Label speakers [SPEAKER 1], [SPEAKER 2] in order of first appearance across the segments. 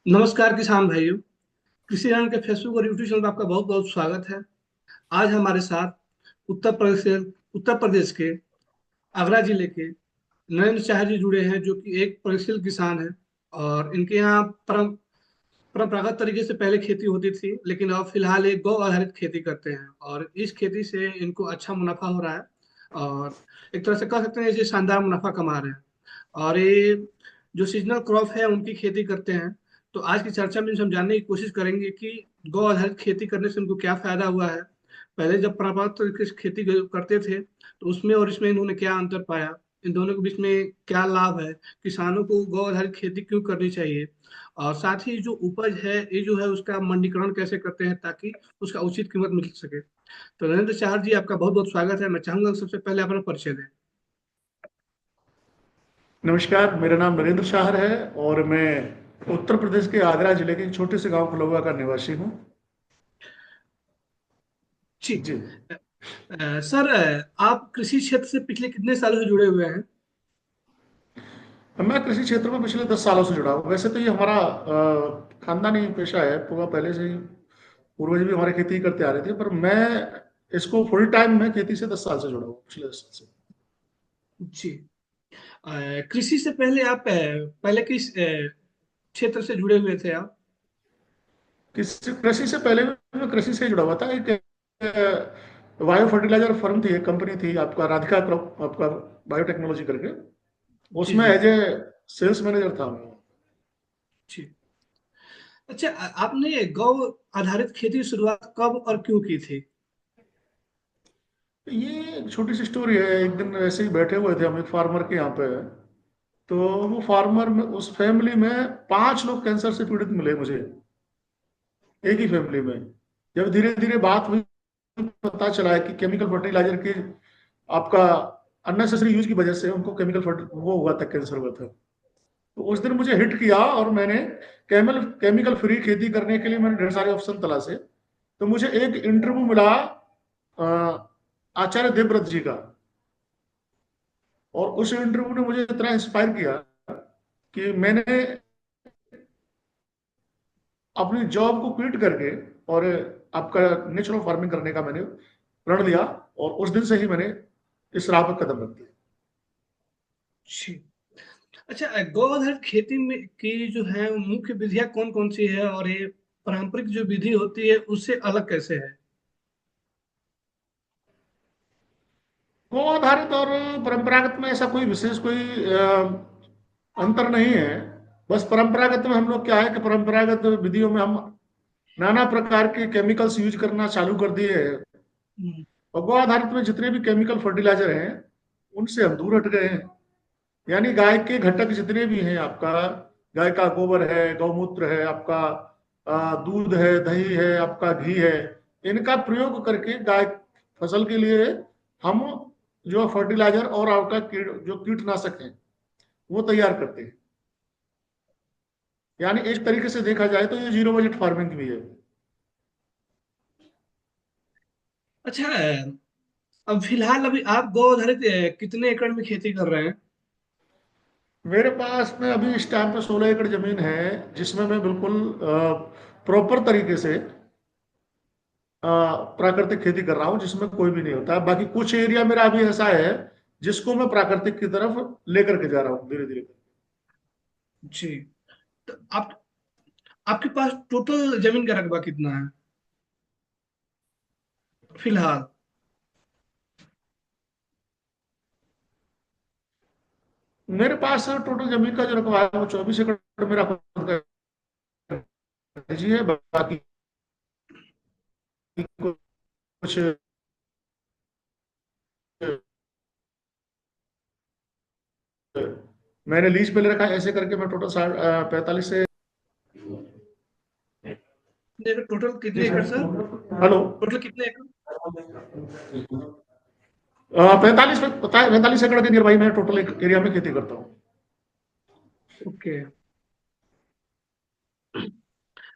[SPEAKER 1] नमस्कार किसान भाइयों। कृषि रण के फेसबुक और यूट्यूब चैनल पर आपका बहुत बहुत स्वागत है। आज हमारे साथ उत्तर प्रदेश से उत्तर प्रदेश के आगरा जिले के नरेंद्र शाह जी जुड़े हैं, जो कि एक प्रगतिशील किसान है। और इनके यहाँ परंपरागत तरीके से पहले खेती होती थी, लेकिन अब फिलहाल एक गौ आधारित खेती करते हैं और इस खेती से इनको अच्छा मुनाफा हो रहा है। और एक तरह से कह सकते हैं, ये शानदार मुनाफा कमा रहे हैं। और ये जो सीजनल क्रॉप है उनकी खेती करते हैं। तो आज की चर्चा में हम जानने की कोशिश करेंगे कि गौ आधारित खेती करने से उनको क्या फायदा हुआ है। पहले जब परंपरागत तरीके से खेती करते थे तो उसमें और इसमें इन्होंने क्या अंतर पाया, इन दोनों के बीच में क्या लाभ है, किसानों को गौ आधारित खेती क्यों करनी चाहिए, और साथ ही जो उपज है ये जो है उसका मंडीकरण कैसे करते हैं ताकि उसका उचित कीमत मिल सके। तो नरेंद्र चाहर जी, आपका बहुत बहुत स्वागत है। मैं चाहूंगा कि सबसे पहले अपना परिचय दें।
[SPEAKER 2] नमस्कार, मेरा नाम नरेंद्र शाहर है और मैं उत्तर प्रदेश के आगरा जिले के एक छोटे से गांव खलौवा का निवासी हूं।
[SPEAKER 1] जी।
[SPEAKER 2] जी।
[SPEAKER 1] सर, आप कृषि क्षेत्र से पिछले कितने सालों से जुड़े हुए हैं?
[SPEAKER 2] मैं कृषि क्षेत्र में पिछले 10 सालों से जुड़ा हूं। वैसे तो ये हमारा खानदानी पेशा है पूरा, पहले से ही पूर्वज भी हमारे खेती करते आ रहे थे, पर मैं इसको फुल टाइम में खेती से 10 साल से जुड़ा हूँ, पिछले 10 साल से।
[SPEAKER 1] जी। अ, कृषि से पहले आप पहले किस क्षेत्र से जुड़े हुए थे आप?
[SPEAKER 2] कृषि से पहले भी मैं कृषि से ही जुड़ा हुआ था। एक बायो फर्टिलाइजर फर्म थी, एक कंपनी थी आपका राधिका क्रॉप आपका बायोटेक्नोलॉजी करके,
[SPEAKER 1] जी
[SPEAKER 2] उसमें
[SPEAKER 1] जी
[SPEAKER 2] एज ए सेल्स मैनेजर था मैं।
[SPEAKER 1] जी। अच्छा, आपने गौ आधारित खेती की शुरुआत कब और क्यों की थी?
[SPEAKER 2] ये एक छोटी सी स्टोरी है। एक दिन ऐसे ही बैठे हुए थे हम एक फार्मर के यहाँ पे। तो वो फार्मर में, उस फैमिली में 5 लोग कैंसर से पीड़ित मिले मुझे, एक ही फैमिली में। जब धीरे धीरे बात हुई, पता चला है कि केमिकल फर्टिलाइजर की आपका अननेसेसरी यूज की वजह से उनको वो हुआ था, कैंसर हुआ था। तो उस दिन मुझे हिट किया और मैंने केमिकल फ्री खेती करने के लिए मैंने ढेर सारे ऑप्शन तलाशे। तो मुझे एक इंटरव्यू मिला आचार्य देवव्रत जी का। और उस इंटरव्यू ने मुझे इतना इंस्पायर किया कि मैंने अपनी जॉब को क्विट करके और आपका नेचुरल फार्मिंग करने का मैंने प्रण लिया। और उस दिन से ही मैंने इस राह पर कदम रख दिया।
[SPEAKER 1] जी। अच्छा, गौ आधारित खेती में की जो है मुख्य विधियां कौन कौन सी है, और ये पारंपरिक जो विधि होती है उससे अलग कैसे है?
[SPEAKER 2] गो आधारित और परंपरागत में ऐसा कोई विशेष कोई अंतर नहीं है। बस परंपरागत में हम लोग क्या है कि परंपरागत विधियों में हम नाना प्रकार के केमिकल्स यूज करना चालू कर दिए हैं।
[SPEAKER 1] हम्म।
[SPEAKER 2] और गो आधारित में जितने भी केमिकल फर्टिलाइजर हैं उनसे हम दूर हट गए हैं। यानी गाय के घटक जितने भी हैं आपका, गाय का गोबर है, गौमूत्र है आपका, दूध है, दही है आपका, घी है, इनका प्रयोग करके गाय फसल के लिए हम जो फर्टिलाइजर और आपका जो कीटनाशक है वो तैयार करते हैं। यानी एक तरीके से देखा जाए तो ये जीरो बजट फार्मिंग भी है।
[SPEAKER 1] अच्छा, अब फिलहाल अभी आप गौ आधारित कितने एकड़ में खेती कर रहे हैं?
[SPEAKER 2] मेरे पास में अभी इस टाइम पे 16 एकड़ जमीन है, जिसमें मैं बिल्कुल प्रॉपर तरीके से प्राकृतिक खेती कर रहा हूँ, जिसमें कोई भी नहीं होता। बाकी कुछ एरिया मेरा अभी ऐसा है जिसको मैं प्राकृतिक की तरफ लेकर के जा रहा हूँ धीरे धीरे।
[SPEAKER 1] जी। तो आप आपके पास टोटल जमीन का रकबा कितना है फिलहाल?
[SPEAKER 2] मेरे पास टोटल जमीन का जो रकबा है वो 24 एकड़ मेरा खुद का निजी है। बाकी कुछ मैंने लीज पे ले रखा है। ऐसे करके मैं टोटल 45 से।
[SPEAKER 1] टोटल
[SPEAKER 2] जी
[SPEAKER 1] कितने एकड़
[SPEAKER 2] सर।
[SPEAKER 1] सर?
[SPEAKER 2] हेलो।
[SPEAKER 1] टोटल कितने एकड़?
[SPEAKER 2] 45 एकड़ के नियर बाई मैं टोटल एरिया में खेती करता हूँ।
[SPEAKER 1] ओके।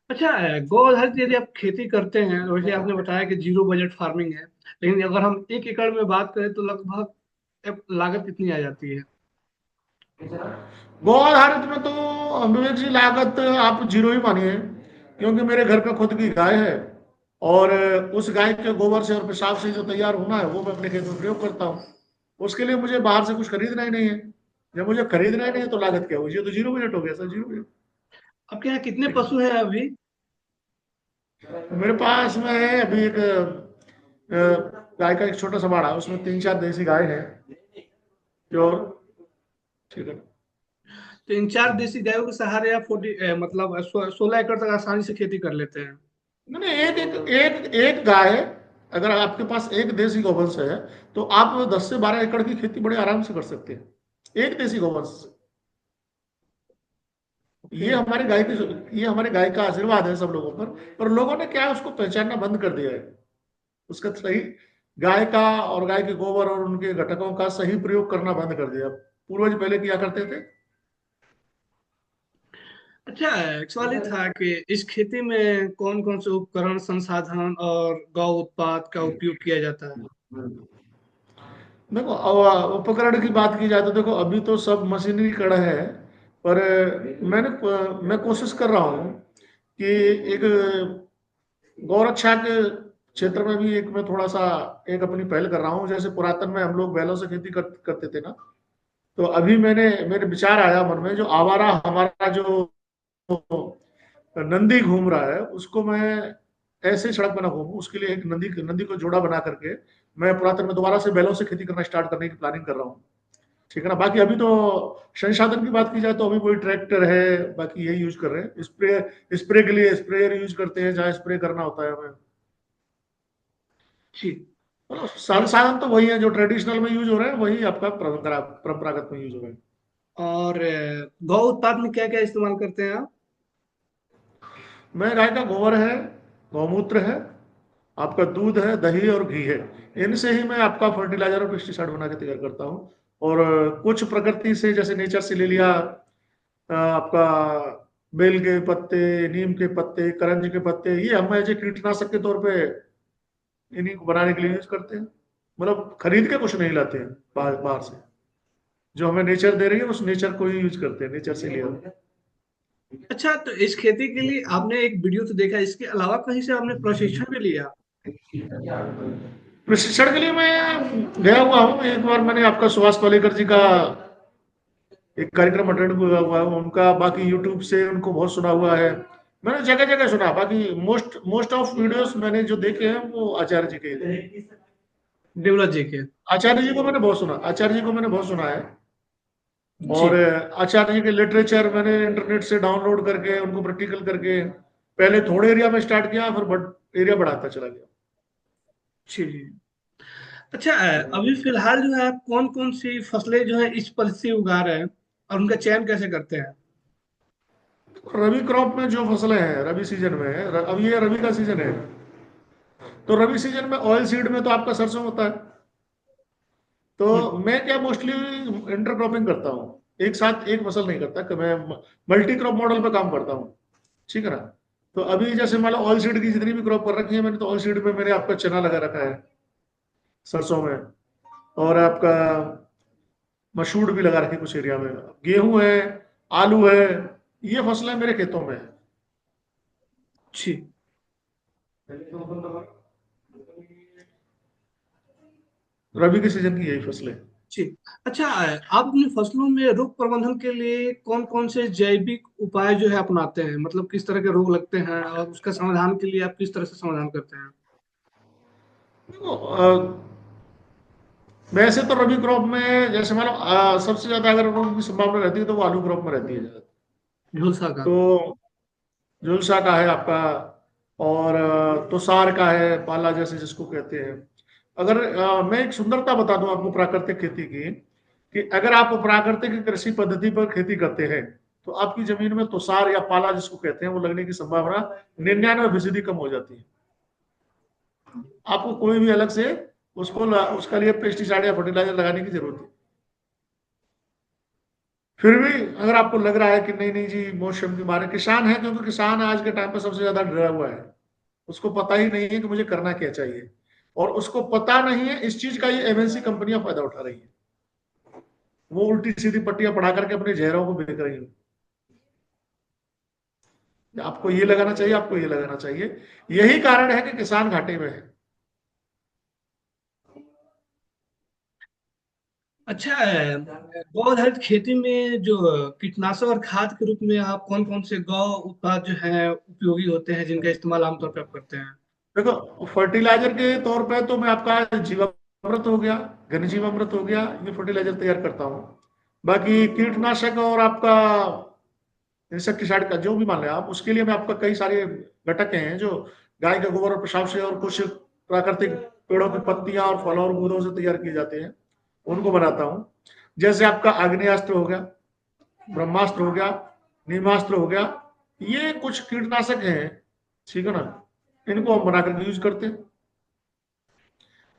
[SPEAKER 1] अच्छा, गौ आधारित यदि आप खेती करते हैं, वैसे आपने बताया कि जीरो बजट फार्मिंग है, लेकिन अगर हम 1 एकड़ में बात करें तो लगभग लागत कितनी आ जाती है?
[SPEAKER 2] गौ आधारित में तो विवेक जी लागत आप जीरो ही मानिए, क्योंकि मेरे घर पे खुद की गाय है, और उस गाय के गोबर से और पेशाब से जो तैयार होना है वो मैं अपने खेत में प्रयोग करता हूँ। उसके लिए मुझे बाहर से कुछ खरीदना ही नहीं है। जब मुझे खरीदना ही नहीं है तो लागत क्या हुई? ये तो जीरो बजट हो गया सर, जीरो बजट।
[SPEAKER 1] आपके यहाँ कितने पशु हैं अभी?
[SPEAKER 2] मेरे पास में है अभी एक गाय का एक छोटा सा बाड़ा, उसमें 3-4 देसी गाय है, प्योर। ठीक है।
[SPEAKER 1] तो इन 4 देसी गायों के सहारे आप मतलब 16 एकड़ तक आसानी से खेती कर लेते हैं।
[SPEAKER 2] नहीं नहीं, एक एक एक एक गाय, अगर आपके पास एक देसी गौवंश है तो आप 10 से 12 एकड़ की खेती बड़े आराम से कर सकते हैं, एक देसी गौवंश से।
[SPEAKER 1] ओके।
[SPEAKER 2] ये हमारे गाय का आशीर्वाद है सब लोगों पर लोगों ने क्या है, उसको पहचानना बंद कर दिया है। उसका सही, गाय का और गाय के गोबर और उनके घटकों का सही प्रयोग करना बंद कर दिया। पूर्वज पहले किया करते थे।
[SPEAKER 1] अच्छा, एक सवाल ये था कि इस खेती में कौन कौन से उपकरण, संसाधन और गौ उत्पाद का उपयोग किया जाता है?
[SPEAKER 2] देखो, उपकरण की बात की जाए तो देखो अभी तो सब मशीनीकरण है, पर मैं कोशिश कर रहा हूँ कि एक गौरक्षा के क्षेत्र में भी एक मैं थोड़ा सा एक अपनी पहल कर रहा हूँ। जैसे पुरातन में हम लोग बैलों से खेती करते थे ना, तो अभी मेरे विचार आया मन में, जो आवारा हमारा जो नंदी घूम रहा है उसको मैं ऐसे सड़क पर ना घूमूं, उसके लिए एक नंदी नंदी को जोड़ा बना करके मैं पुरातन में दोबारा से बैलों से खेती करना स्टार्ट करने की प्लानिंग कर रहा हूँ। ठीक है ना। बाकी अभी तो संसाधन की बात की जाए तो अभी कोई ट्रैक्टर है, बाकी यही यूज कर रहे हैं। स्प्रे स्प्रे के लिए स्प्रेयर यूज करते हैं जहाँ स्प्रे करना होता है हमें।
[SPEAKER 1] जी।
[SPEAKER 2] मतलब संसाधन तो वही है जो ट्रेडिशनल में यूज हो रहे हैं, वही आपका परंपरागत में यूज हो रहे हैं।
[SPEAKER 1] और गौ उत्पाद में क्या क्या इस्तेमाल करते हैं आप?
[SPEAKER 2] मैं गाय का गोबर है, गौमूत्र है, आपका दूध है, दही और घी है। इनसे ही मैं आपका फर्टिलाइजर और पेस्टिसाइड बना के तैयार करता हूँ। और कुछ प्रकृति से, जैसे नेचर से ले लिया, आपका बेल के पत्ते, नीम के पत्ते, करंज के पत्ते, ये हम एज ए कीटनाशक के तौर पे इन्हीं को बनाने के लिए यूज करते हैं। मतलब खरीद के कुछ नहीं लाते हैं बाहर बाहर से। जो हमें नेचर दे रही है उस नेचर को ही यूज करते हैं, नेचर से लिया।
[SPEAKER 1] अच्छा, तो इस खेती के लिए आपने एक वीडियो तो देखा, इसके अलावा कहीं से आपने प्रशिक्षण भी लिया?
[SPEAKER 2] प्रशिक्षण के लिए मैं गया हुआ हूँ। एक बार मैंने आपका सुभाष पालेकर जी का एक कार्यक्रम अटेंड हुआ हुआ है उनका, बाकी यूट्यूब से उनको बहुत सुना हुआ है। मैंने जगह जगह सुना, बाकी मोस्ट मोस्ट ऑफ वीडियोस मैंने जो देखे हैं वो आचार्य जी के हैं।
[SPEAKER 1] देवराज जी के?
[SPEAKER 2] आचार्य जी को मैंने बहुत सुना, आचार्य जी को मैंने बहुत सुना है। और
[SPEAKER 1] जी।
[SPEAKER 2] आचार्य जी के लिटरेचर मैंने इंटरनेट से डाउनलोड करके उनको प्रैक्टिकल करके पहले थोड़े एरिया में स्टार्ट किया, फिर एरिया बढ़ाता चला गया।
[SPEAKER 1] जी। अच्छा, अभी फिलहाल जो है आप कौन कौन सी फसलें जो है इस परिस्थिति में उगा रहे हैं और उनका चयन कैसे करते हैं?
[SPEAKER 2] रबी क्रॉप में जो फसलें हैं रबी सीजन में अब ये रबी का सीजन है, तो रबी सीजन में ऑयल सीड में तो आपका सरसों होता है।
[SPEAKER 1] हम्म।
[SPEAKER 2] तो मैं क्या मोस्टली इंटरक्रॉपिंग करता हूँ, एक साथ एक फसल नहीं करता कि मैं मल्टी क्रॉप मॉडल पे काम करता हूँ। ठीक है ना। तो अभी जैसे मान लो ऑयल सीड की जितनी भी क्रॉप कर रखी है मैंने, तो ऑयल सीड में मैंने आपका चना लगा रखा है सरसों में, और आपका मसूर भी लगा रखी है कुछ एरिया में, गेहूं है, आलू है, ये फसलें मेरे खेतों में है।
[SPEAKER 1] जी।
[SPEAKER 2] रबी के सीजन की यही फसलें।
[SPEAKER 1] जी। अच्छा, आप अपनी फसलों में रोग प्रबंधन के लिए कौन कौन से जैविक उपाय जो है अपनाते हैं? मतलब किस तरह के रोग लगते हैं और उसका समाधान के लिए आप किस तरह से समाधान करते हैं?
[SPEAKER 2] देखो, वैसे तो रबी क्रॉप में जैसे मान लो सबसे ज्यादा अगर रोग की संभावना रहती है तो वो आलू क्रॉप में रहती है ज्यादा।
[SPEAKER 1] झुलसा का?
[SPEAKER 2] तो झुलसा का है आपका, और तुषार का है, पाला जैसे जिसको कहते हैं। अगर मैं एक सुंदरता बता दूं आपको प्राकृतिक खेती की, कि अगर आप प्राकृतिक कृषि पद्धति पर खेती करते हैं तो आपकी जमीन में तुषार या पाला जिसको कहते हैं वो लगने की संभावना 99% कम हो जाती है। आपको कोई भी अलग से उसका लिए पेस्टिसाइड या फर्टिलाइजर लगाने की जरूरत है। फिर भी अगर आपको लग रहा है कि नहीं नहीं जी मौसम के बारे, किसान है, क्योंकि किसान आज के टाइम पर सबसे ज्यादा डरा हुआ है। उसको पता ही नहीं है कि मुझे करना क्या चाहिए, और उसको पता नहीं है इस चीज का, ये एमएनसी कंपनियां फायदा उठा रही है। वो उल्टी सीधी पट्टियां पढ़ा करके अपने चेहरों को बेच रही है। आपको ये लगाना चाहिए, आपको ये लगाना चाहिए। यही कारण है कि किसान घाटे में है।
[SPEAKER 1] अच्छा, गौ आधारित खेती में जो कीटनाशक और खाद के रूप में आप कौन कौन से गौ उत्पाद जो है उपयोगी होते हैं, जिनका इस्तेमाल आमतौर पर आप करते हैं?
[SPEAKER 2] देखो, फर्टिलाइजर के तौर पे तो मैं आपका जीवामृत हो गया, घन जीवामृत हो गया, ये फर्टिलाइजर तैयार करता हूँ। बाकी कीटनाशक और आपका इंसेक्टिसाइड का जो भी मान लें आप, उसके लिए मैं आपका कई सारे घटक हैं जो गाय के गोबर और पेशाब से और कुछ प्राकृतिक पेड़ों की पत्तियां और फलों और गूदों से तैयार किए जाते हैं, उनको बनाता हूँ। जैसे आपका आग्नेयास्त्र हो गया, ब्रह्मास्त्र हो गया, नीमास्त्र हो गया, ये कुछ कीटनाशक हैं, ठीक है ना। इनको हम बना करके यूज करते हैं।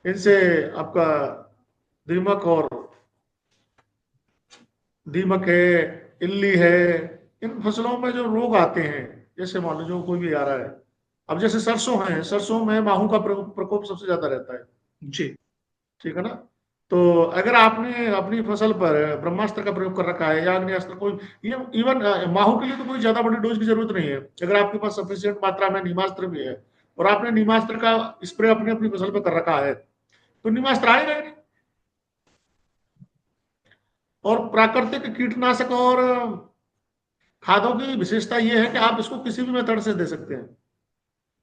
[SPEAKER 2] इनसे आपका दीमक और दीमक है, इल्ली है, इन फसलों में जो रोग आते हैं, जैसे मान लो जो कोई भी आ रहा है, अब जैसे सरसों है, सरसों में माहू का प्रकोप सबसे ज्यादा रहता है,
[SPEAKER 1] जी।
[SPEAKER 2] ठीक है ना। तो अगर आपने अपनी फसल पर ब्रह्मास्त्र का प्रयोग कर रखा है या अग्निअस्त्र, कोई ये इवन माहू के लिए तो कोई ज्यादा बड़ी डोज की जरूरत नहीं है। अगर आपके पास सफिशियंट मात्रा में नीमास्त्र भी है और आपने नीमास्त्र का स्प्रे अपनी अपनी फसल पर कर रखा है, तो नीमास्त्र आएगा ही नहीं। और प्राकृतिक कीटनाशक और खादों की विशेषता ये है कि आप इसको किसी भी मेथड से दे सकते हैं।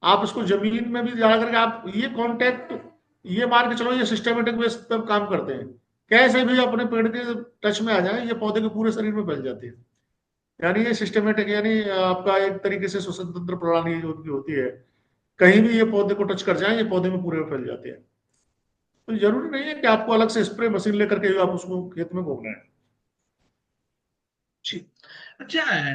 [SPEAKER 2] आप इसको जमीन में भी जा करके आप ये कांटेक्ट, ये मान के चलो ये सिस्टमेटिक बेस पर काम करते हैं। कैसे भी अपने पेड़ के टच में आ जाए, ये पौधे के पूरे शरीर में फैल जाती है। यानी ये सिस्टमेटिक, यानी आपका एक तरीके से श्वसन तंत्र प्रणाली जो उनकी होती है, कहीं भी ये पौधे को टच कर जाए, ये पौधे में पूरे में फैल जाते हैं। तो जरूरी नहीं है कि आपको अलग से स्प्रे मशीन लेकर के आप उसको खेत में घूमना है।
[SPEAKER 1] जी। अच्छा है,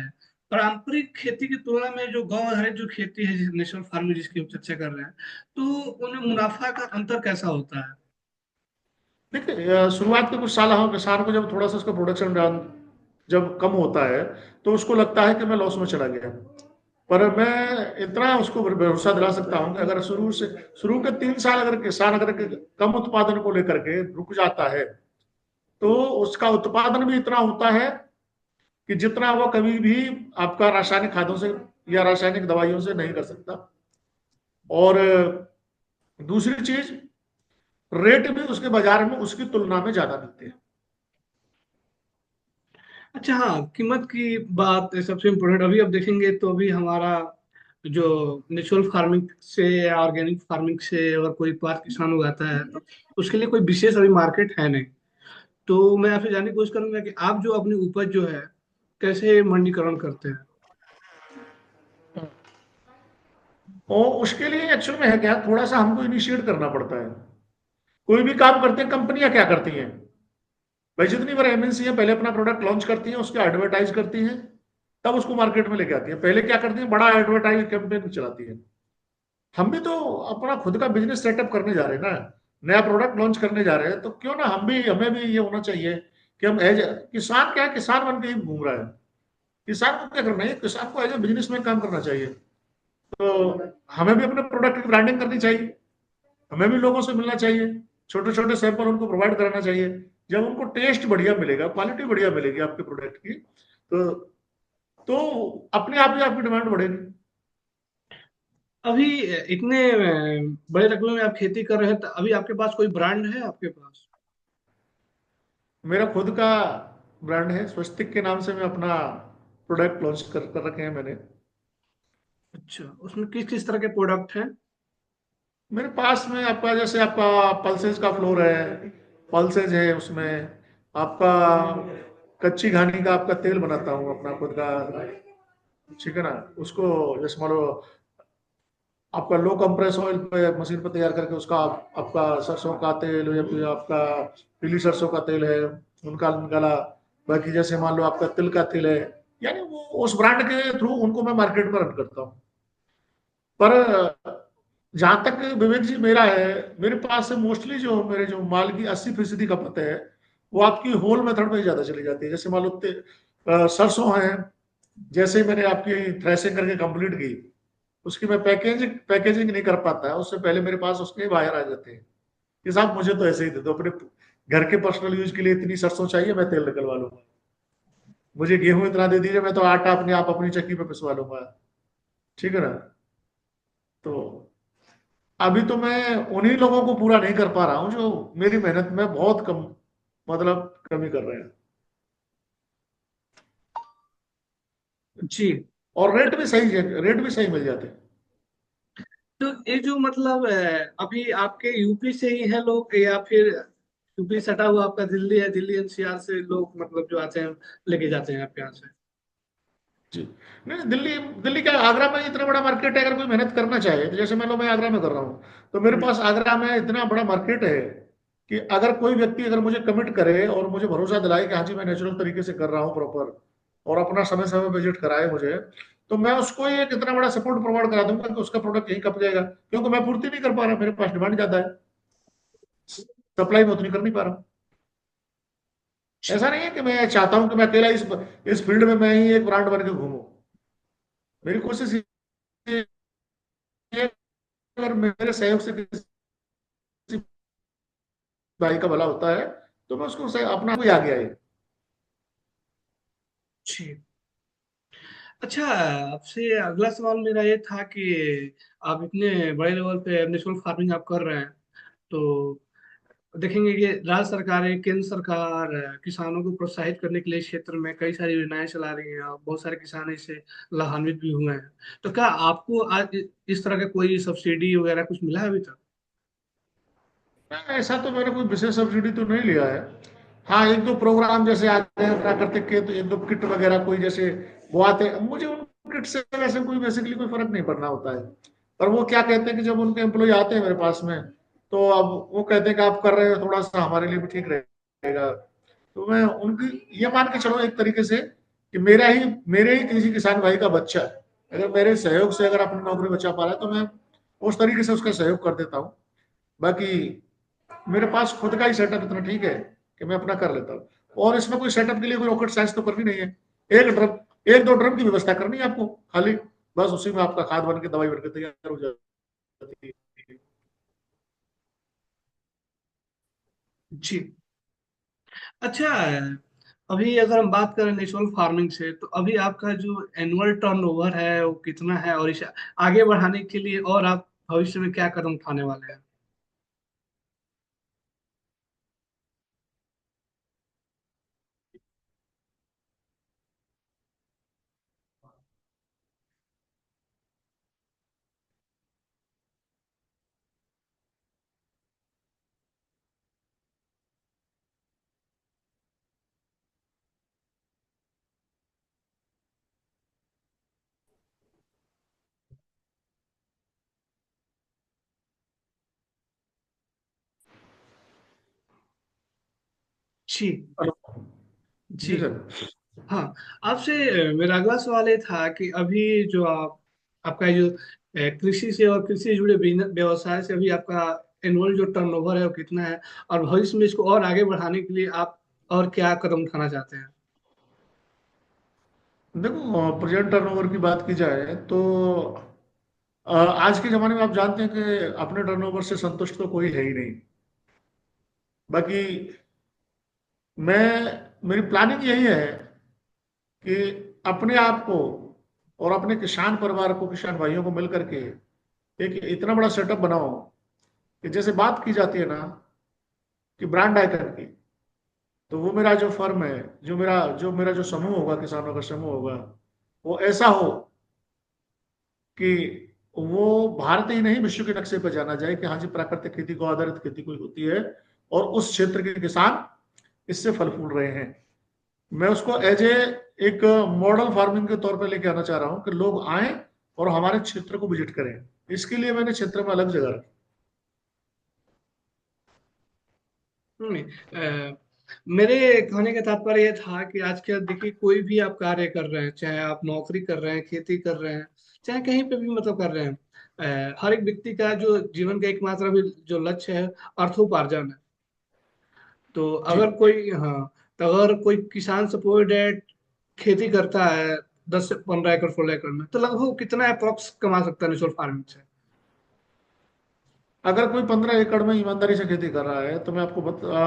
[SPEAKER 1] पारंपरिक खेती की तुलना में जो गौ आधारित जो खेती है, नेचुरल फार्मिंग जिसकी हम चर्चा कर रहे हैं, तो उनमें मुनाफा का अंतर कैसा होता है?
[SPEAKER 2] देखिए, शुरुआत के कुछ साल हम किसान को जब थोड़ा सा उसका प्रोडक्शन जब कम होता है, तो उसको लगता है कि मैं लॉस में चला गया। पर मैं इतना उसको भरोसा दिला सकता हूँ कि अगर शुरू के 3 साल अगर किसान अगर कम उत्पादन को लेकर के रुक जाता है, तो उसका उत्पादन भी इतना होता है कि जितना वो कभी भी आपका रासायनिक खादों से या रासायनिक दवाइयों से नहीं कर सकता। और दूसरी चीज, रेट भी उसके बाजार में उसकी तुलना में ज्यादा मिलते हैं।
[SPEAKER 1] अच्छा, हाँ, कीमत की बात सबसे इम्पोर्टेंट। अभी अब देखेंगे तो अभी हमारा जो नेचुरल फार्मिंग से या ऑर्गेनिक फार्मिंग से अगर कोई उत्पाद किसान उगाता है, तो उसके लिए कोई विशेष अभी मार्केट है नहीं। तो मैं आपसे जानने की कोशिश करूंगा कि आप जो अपनी उपज जो है कैसे मंडीकरण करते हैं?
[SPEAKER 2] और उसके लिए एक्चुअल में है क्या, थोड़ा सा हमको इनिशिएट करना पड़ता है। कोई भी काम करते हैं, कंपनियां क्या करती हैं भाई, जितनी बार एमएनसी है पहले अपना प्रोडक्ट लॉन्च करती हैं, उसके एडवर्टाइज करती हैं, तब उसको मार्केट में लेके आती है। पहले क्या करती है, बड़ा एडवर्टाइज कैंपेन चलाती है। हम भी तो अपना खुद का बिजनेस सेटअप करने जा रहे हैं ना, नया प्रोडक्ट लॉन्च करने जा रहे हैं, तो क्यों ना हमें भी ये होना चाहिए कि हम एज किसान, क्या है, किसान बन के ही घूम रहा है। किसान को क्या करना है, किसान को एज ए बिजनेसमैन काम करना चाहिए। तो हमें भी अपने प्रोडक्ट की ब्रांडिंग करनी चाहिए, हमें भी लोगों से मिलना चाहिए, छोटे छोटे सैंपल उनको प्रोवाइड कराना चाहिए। जब उनको टेस्ट बढ़िया मिलेगा, क्वालिटी बढ़िया मिलेगी आपके प्रोडक्ट की, तो अपने आप ही आपकी डिमांड बढ़ेगी।
[SPEAKER 1] अभी इतने बड़े रकबे में आप खेती कर रहे हैं, तो अभी आपके पास कोई ब्रांड है आपके पास?
[SPEAKER 2] मेरा खुद का ब्रांड है, स्वस्तिक के नाम से मैं अपना प्रोडक्ट लॉन्च कर रखे हैं मैंने।
[SPEAKER 1] अच्छा, उसमें किस किस तरह के प्रोडक्ट हैं?
[SPEAKER 2] मेरे पास में आपका जैसे आपका पल्सेज का फ्लोर है, पल्सेज है उसमें आपका, कच्ची घानी का आपका तेल बनाता हूँ अपना खुद का, ठीक है ना। उसको जैसे मान लो आपका लो कंप्रेस ऑयल पे मशीन पर तैयार करके उसका आपका सरसों का तेल या फिर आपका पीली सरसों का तेल है, उनका निकाला। बाकी जैसे मान लो आपका तिल का तेल है, यानी वो उस ब्रांड के थ्रू उनको मैं मार्केट में रन करता हूँ। पर जहां तक विवेक जी मेरा है, मेरे पास से मोस्टली जो मेरे जो माल की 80% खपत है, वो आपकी होल मेथड में ज्यादा चली जाती है। जैसे मान लो सरसों है, जैसे ही मैंने आपकी थ्रेसिंग करके कंप्लीट की, उसकी मैं पैकेजिंग नहीं कर पाता है, उससे पहले मेरे पास उसके बाहर आ जाते हैं कि साहब मुझे तो ऐसे ही दे दो, अपने घर के पर्सनल यूज के लिए इतनी सरसों चाहिए, मैं तेल निकलवा लूंगा। मुझे गेहूं इतना दे दीजिए, मैं तो आटा अपने आप अपनी चक्की पे पिसवा लूंगा। ठीक है ना। तो अभी तो मैं उन्हीं लोगों को पूरा नहीं कर पा रहा हूँ जो मेरी मेहनत में बहुत कम, मतलब कमी कर रहे हैं।
[SPEAKER 1] जी।
[SPEAKER 2] और रेट भी सही मिल जाते हैं।
[SPEAKER 1] तो ये जो मतलब अभी आपके यूपी से ही है लोग, या फिर यूपी सटा हुआ आपका दिल्ली है, दिल्ली एनसीआर से लोग मतलब जो आते हैं लेके जाते हैं आप यहाँ से?
[SPEAKER 2] जी। नहीं, दिल्ली दिल्ली क्या, आगरा में इतना बड़ा मार्केट है, अगर कोई मेहनत करना चाहे तो जैसे मान लो मैं आगरा में कर रहा हूँ, तो मेरे
[SPEAKER 1] हम्म।
[SPEAKER 2] पास आगरा में इतना बड़ा मार्केट है कि अगर कोई व्यक्ति अगर मुझे कमिट करे और मुझे भरोसा दिलाए कि हाँ जी मैं नेचुरल तरीके से कर रहा हूँ प्रॉपर, और अपना समय समय विजिट कराए मुझे, तो मैं उसको एक इतना बड़ा सपोर्ट प्रोवाइड करा दूंगा कि उसका प्रोडक्ट यहीं कप जाएगा, क्योंकि मैं पूर्ति नहीं कर पा रहा, मेरे पास डिमांड ज्यादा है, सप्लाई मैं उतनी कर नहीं पा रहा हूँ।
[SPEAKER 1] जी।
[SPEAKER 2] ऐसा नहीं है कि मैं चाहता हूं कि मैं अकेला इस फील्ड में मैं ही एक ब्रांड बन के घूमूं। मेरी कोशिश ये है, अगर मेरे सहयोग से किसी भाई का भला होता है तो मैं उसको अपना कोई आगे आए।
[SPEAKER 1] जी। अच्छा, आपसे अगला सवाल मेरा ये था कि आप इतने बड़े लेवल पे नेचुरल फार्मिंग आप कर रहे हैं, तो देखेंगे कि राज्य सरकारें, केंद्र सरकार किसानों को प्रोत्साहित करने के लिए इस क्षेत्र में कई सारी योजनाएं चला रही हैं और बहुत सारे किसान इससे लाभान्वित भी हुए हैं। तो क्या आपको आज इस तरह का कोई सब्सिडी वगैरह कुछ मिला है अभी तक?
[SPEAKER 2] ऐसा तो मैंने कोई विशेष सब्सिडी तो नहीं लिया है। हाँ, एक दो प्रोग्राम जैसे आते हैं प्राकृतिक के, तो एक दो किट वगैरह कोई जैसे वो आते हैं, मुझे उन किट से वैसे कोई बेसिकली कोई फर्क नहीं पड़ना होता है। पर वो क्या कहते हैं कि जब उनके एम्प्लॉय आते हैं मेरे पास में, तो अब वो कहते हैं कि आप कर रहे हो थोड़ा सा हमारे लिए भी ठीक रहेगा। तो मैं उनकी ये मान के चलो एक तरीके से कि मेरे ही किसी किसान भाई का बच्चा अगर मेरे सहयोग से अगर अपनी नौकरी बचा पा रहा है, तो मैं उस तरीके से उसका सहयोग कर देता हूँ। बाकी मेरे पास खुद का ही सेटअप इतना ठीक है कि मैं अपना कर लेता हूँ। और इसमें कोई सेटअप के लिए कोई रॉकेट साइंस तो करनी नहीं है। एक दो ड्रम की व्यवस्था करनी है आपको खाली, बस उसी में आपका खाद बन के दवाई बन के तैयार हो जाती है।
[SPEAKER 1] जी। अच्छा, अभी अगर हम बात करें नेचुरल फार्मिंग से, तो अभी आपका जो एनुअल टर्नओवर है वो कितना है, और इसे आगे बढ़ाने के लिए और आप भविष्य में क्या कदम उठाने वाले हैं? जी। जी।
[SPEAKER 2] जी सर।
[SPEAKER 1] हाँ, आपसे मेरा अगला सवाल ये था कि अभी जो आपका जो कृषि से और कृषि से जुड़े व्यवसाय से अभी आपका एनुअल जो टर्नओवर है वो कितना है, और भविष्य में इसको और आगे बढ़ाने के लिए आप और क्या कदम उठाना चाहते हैं?
[SPEAKER 2] देखो, प्रेजेंट टर्नओवर की बात की जाए तो आज के ज़माने में आप जानते हैं कि अपने टर्नओवर से संतुष्ट तो कोई है ही नहीं। बाकी मेरी प्लानिंग यही है कि अपने आप को और अपने किसान परिवार को, किसान भाइयों को मिल करके एक इतना बड़ा सेटअप बनाओ कि जैसे बात की जाती है ना कि ब्रांड आइकन की, तो वो मेरा जो फर्म है, जो मेरा जो समूह होगा, किसानों का समूह होगा, वो ऐसा हो कि वो भारत ही नहीं विश्व के नक्शे पर जाना जाए कि हाँ जी प्राकृतिक खेती को आधारित खेती कोई होती है, और उस क्षेत्र के किसान इससे फल फूल रहे हैं। मैं उसको एज ए एक मॉडल फार्मिंग के तौर पे लेके आना चाह रहा हूँ कि लोग आए और हमारे क्षेत्र को विजिट करें। इसके लिए मैंने क्षेत्र में अलग जगह रखी।
[SPEAKER 1] नहीं, मेरे कहने का तात्पर्य ये था कि आजकल देखिए, कोई भी आप कार्य कर रहे हैं, चाहे आप नौकरी कर रहे हैं, खेती कर रहे हैं, चाहे कहीं पे भी मतलब कर रहे हैं, हर एक व्यक्ति का जो जीवन का एकमात्र भी जो लक्ष्य है, अर्थोपार्जन है। तो
[SPEAKER 2] जी।
[SPEAKER 1] अगर कोई, हाँ, तो अगर कोई किसान सपोज डेट खेती करता है 10 से 15 एकड़ 16 एकड़ में, तो लगभग वो कितना अप्रोक्स कमा सकता है नेचुरल फार्मिंग से?
[SPEAKER 2] अगर कोई 15 एकड़ में ईमानदारी से खेती कर रहा है तो मैं आपको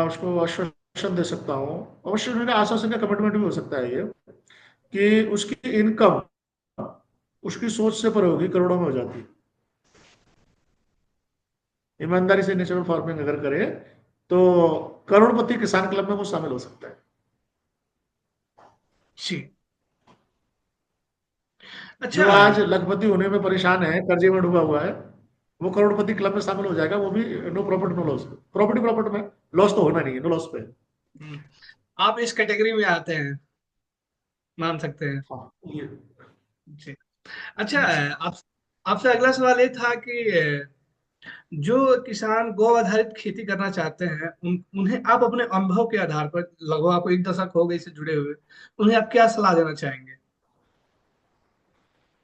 [SPEAKER 2] उसको आश्वासन दे सकता हूँ, अवश्य मेरा आश्वासन का कमिटमेंट भी हो सकता है ये, कि उसकी इनकम उसकी सोच से पर होगी, करोड़ों में हो जाती है। ईमानदारी से नेचुरल फार्मिंग अगर करे तो करोड़पति किसान क्लब में वो शामिल हो सकता है।
[SPEAKER 1] जी। अच्छा।
[SPEAKER 2] जो आज लखपति होने में परेशान है, कर्जे में डूबा हुआ है, वो करोड़पति क्लब में शामिल हो जाएगा, वो भी no profit no loss. Profit में लॉस तो होना नहीं है, नो लॉस पे।
[SPEAKER 1] हम्म, आप इस कैटेगरी में आते हैं, मान सकते हैं।
[SPEAKER 2] हाँ ये
[SPEAKER 1] जी। अच्छा, आप आपसे अगला सवाल ये था कि जो किसान गौ आधारित खेती करना चाहते हैं उन्हें आप अपने अनुभव के आधार पर, लगभग आपको 1 दशक हो गए इससे जुड़े हुए, उन्हें आप क्या सलाह देना चाहेंगे?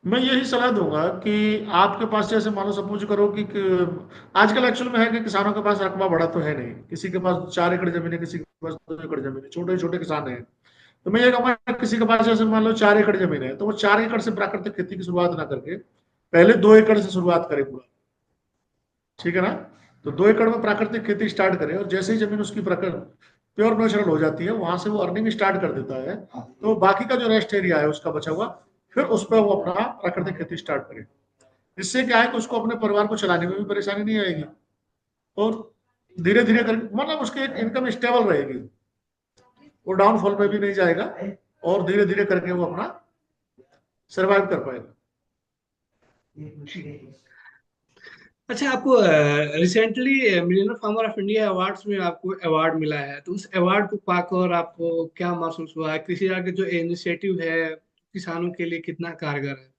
[SPEAKER 2] मैं यही सलाह दूंगा कि आपके पास जैसे मान लो सपोज करो कि आजकल एक्चुअल में है कि किसानों के पास रकबा बड़ा तो है नहीं, किसी के पास 4 एकड़ जमीन है, किसी के पास 2 एकड़ जमीन है, छोटे छोटे किसान है। तो मैं ये कहूंगा किसी के पास जैसे मान लो 4 एकड़ जमीन है तो वो 4 एकड़ से प्राकृतिक खेती की शुरुआत ना करके पहले 2 एकड़ से शुरुआत करे पूरा। ठीक है ना? तो 2 एकड़ में प्राकृतिक खेती स्टार्ट करे, और जैसे ही जमीन उसकी प्योर नेचुरल हो जाती है, वहां से वो अर्निंग स्टार्ट कर देता है, तो बाकी का जो रेस्ट एरिया है उसका बचा हुआ, फिर उस पर वो अपना प्राकृतिक खेती स्टार्ट करे। इससे क्या है कि उसको अपने परिवार को चलाने में भी परेशानी नहीं आएगी, और धीरे धीरे करके मतलब उसकी एक इनकम स्टेबल रहेगी, वो डाउनफॉल में भी नहीं जाएगा, और धीरे धीरे करके वो अपना सर्वाइव कर पाएगा।
[SPEAKER 1] अच्छा, आपको recently millionaire farmer of India awards में आपको अवार्ड मिला है, तो उस अवार्ड को पाकर आपको क्या महसूस हुआ है? कृषि राज्य के जो इनिशिएटिव है किसानों के लिए कितना कारगर है?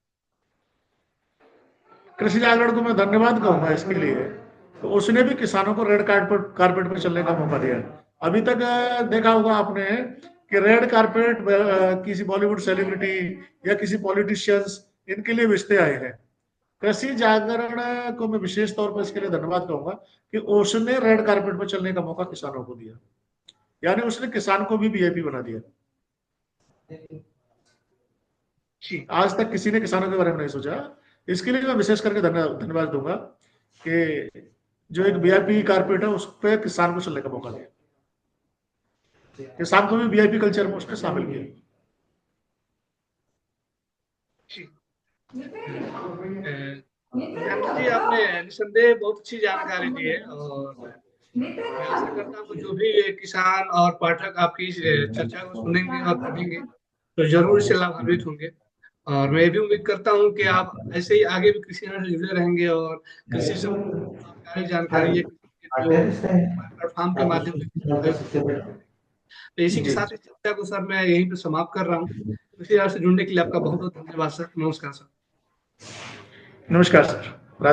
[SPEAKER 2] कृषि जागरण को मैं धन्यवाद कहूंगा इसके लिए, तो उसने भी किसानों को रेड कारपेट कारपेट पर चलने का मौका दिया। अभी तक देखा होगा आपने कि रेड कारपेट किसी बॉलीवुड सेलिब्रिटी या किसी पॉलिटिशियंस इनके लिए बेचते आए हैं। कृषि जागरण को मैं विशेष तौर पर इसके लिए धन्यवाद कहूंगा कि उसने रेड कारपेट पर चलने का मौका किसानों को दिया, यानी उसने किसान को भी वीआईपी बना दिया।
[SPEAKER 1] जी।
[SPEAKER 2] आज तक किसी ने किसानों के बारे में नहीं सोचा। इसके लिए मैं विशेष करके धन्यवाद दूंगा कि जो एक वीआईपी कारपेट है उस पर किसान को चलने का मौका दिया, किसान को भी वीआईपी कल्चर में उसने शामिल किया।
[SPEAKER 1] जी। अ, नरेंद्र जी, आपने निसंदेह बहुत अच्छी जानकारी दी है, और मैं आशा करता हूँ कि जो भी किसान और पाठक आपकी इस चर्चा को सुनेंगे और पढ़ेंगे तो जरूर इससे लाभान्वित होंगे। और मैं भी उम्मीद करता हूँ कि आप ऐसे ही आगे भी कृषि से जुड़े रहेंगे, और कृषि से सरकारी जानकारी या किसी के जो प्लेटफॉर्म के माध्यम से तो इसी के
[SPEAKER 2] जी
[SPEAKER 1] साथ इस चर्चा को सर मैं यहीं पे समाप्त कर रहा हूँ। कृषि से जुड़ने के लिए आपका बहुत बहुत धन्यवाद सर। नमस्कार सर।
[SPEAKER 2] नमस्कार सर।